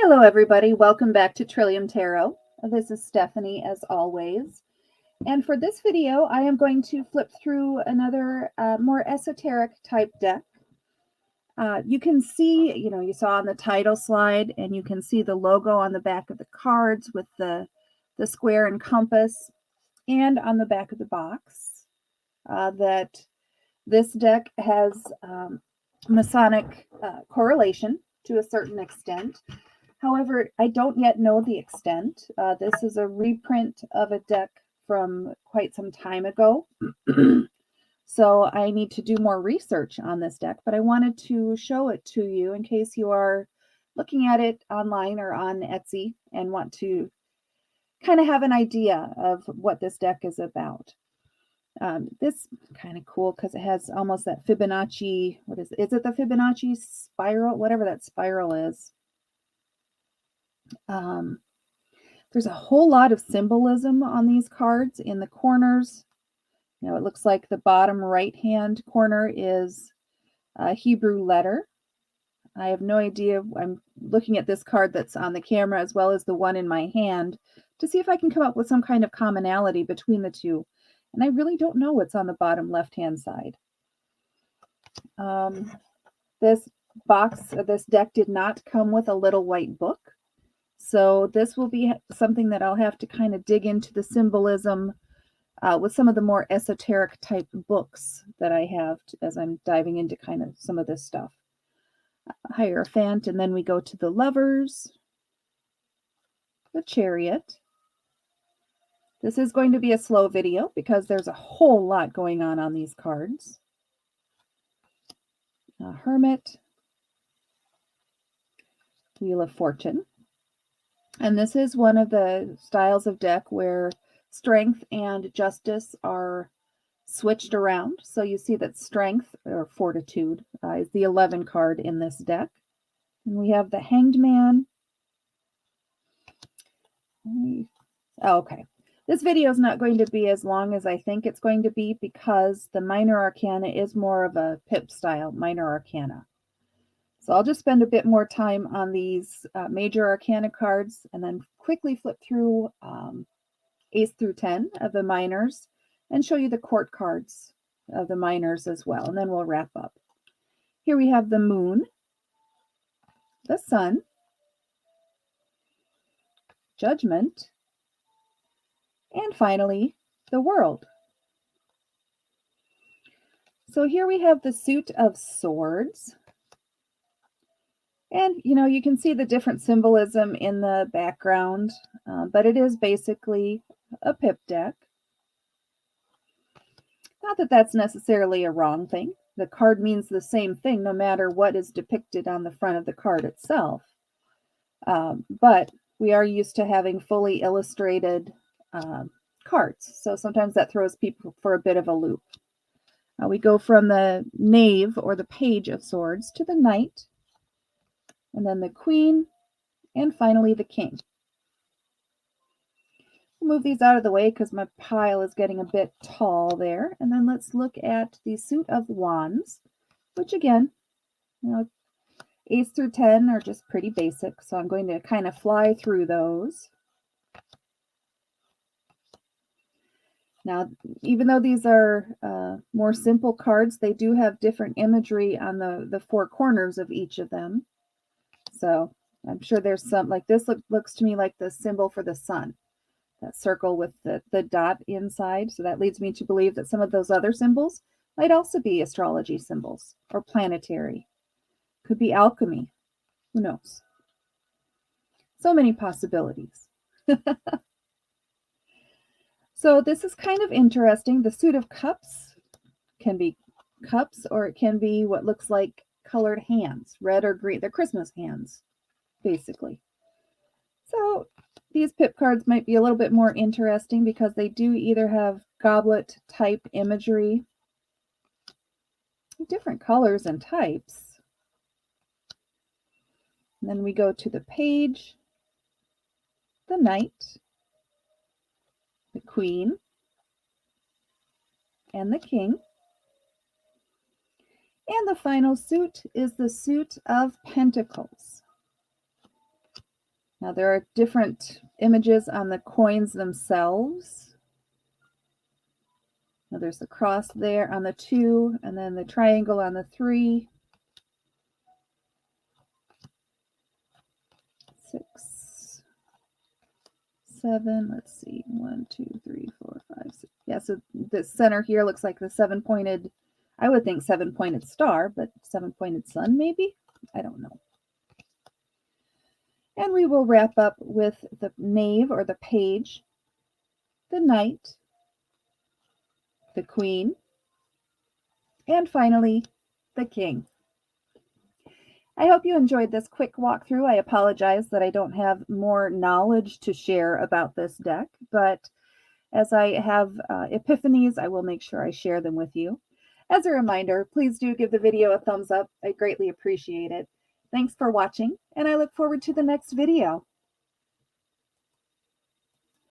Hello, everybody. Welcome back to Trillium Tarot. This is Stephanie, as always. And for this video, I am going to flip through another more esoteric type deck. You can see, you saw on the title slide, and you can see the logo on the back of the cards with the square and compass, and on the back of the box that this deck has Masonic correlation to a certain extent. However, I don't yet know the extent. This is a reprint of a deck from quite some time ago. So I need to do more research on this deck, but I wanted to show it to you in case you are looking at it online or on Etsy and want to kind of have an idea of what this deck is about. This kind of cool because it has almost that Fibonacci, is it the Fibonacci spiral? Whatever that spiral is. There's a whole lot of symbolism on these cards in the corners. It looks like the bottom right hand corner is a Hebrew letter. I have no idea. I'm looking at this card that's on the camera as well as the one in my hand to see if I can come up with some kind of commonality between the two. And I really don't know what's on the bottom left hand side. This deck did not come with a little white book. So this will be something that I'll have to kind of dig into the symbolism with some of the more esoteric type books that I have as I'm diving into kind of some of this stuff. Hierophant, and then we go to the Lovers, the Chariot. This is going to be a slow video because there's a whole lot going on these cards. Hermit, Wheel of Fortune. And this is one of the styles of deck where strength and justice are switched around. So you see that strength or fortitude is the 11 card in this deck. And we have the Hanged Man. Okay. This video is not going to be as long as I think it's going to be because the Minor Arcana is more of a pip style Minor Arcana. So I'll just spend a bit more time on these Major Arcana cards and then quickly flip through Ace through 10 of the minors and show you the court cards of the minors as well. And then we'll wrap up. Here we have the Moon, the Sun, Judgment, and finally the World. So here we have the Suit of Swords. And, you can see the different symbolism in the background, but it is basically a pip deck. Not that that's necessarily a wrong thing. The card means the same thing no matter what is depicted on the front of the card itself. But we are used to having fully illustrated cards. So sometimes that throws people for a bit of a loop. We go from the Knave or the Page of Swords to the Knight, and then the Queen, and finally the King. We'll move these out of the way because my pile is getting a bit tall there. And then let's look at the Suit of Wands, which again, Ace through 10 are just pretty basic. So I'm going to kind of fly through those. Now, even though these are more simple cards, they do have different imagery on the four corners of each of them. So I'm sure there's some, like this looks to me like the symbol for the sun, that circle with the dot inside. So that leads me to believe that some of those other symbols might also be astrology symbols or planetary. Could be alchemy. Who knows? So many possibilities. So this is kind of interesting. The Suit of Cups can be cups, or it can be what looks like colored hands, red or green. They're Christmas hands, basically. So these pip cards might be a little bit more interesting because they do either have goblet type imagery, different colors and types. And then we go to the Page, the Knight, the Queen, and the King. And the final suit is the Suit of Pentacles. Now there are different images on the coins themselves. Now there's the cross there on the 2, and then the triangle on the 3. 6, 7, let's see, 1, 2, 3, 4, 5, 6. Yeah, so the center here looks like the 7-pointed, I would think 7-pointed star, but 7-pointed sun maybe? I don't know. And we will wrap up with the knave or the page, the knight, the queen, and finally the king. I hope you enjoyed this quick walkthrough. I apologize that I don't have more knowledge to share about this deck, but as I have epiphanies, I will make sure I share them with you. As a reminder, please do give the video a thumbs up. I greatly appreciate it. Thanks for watching, and I look forward to the next video.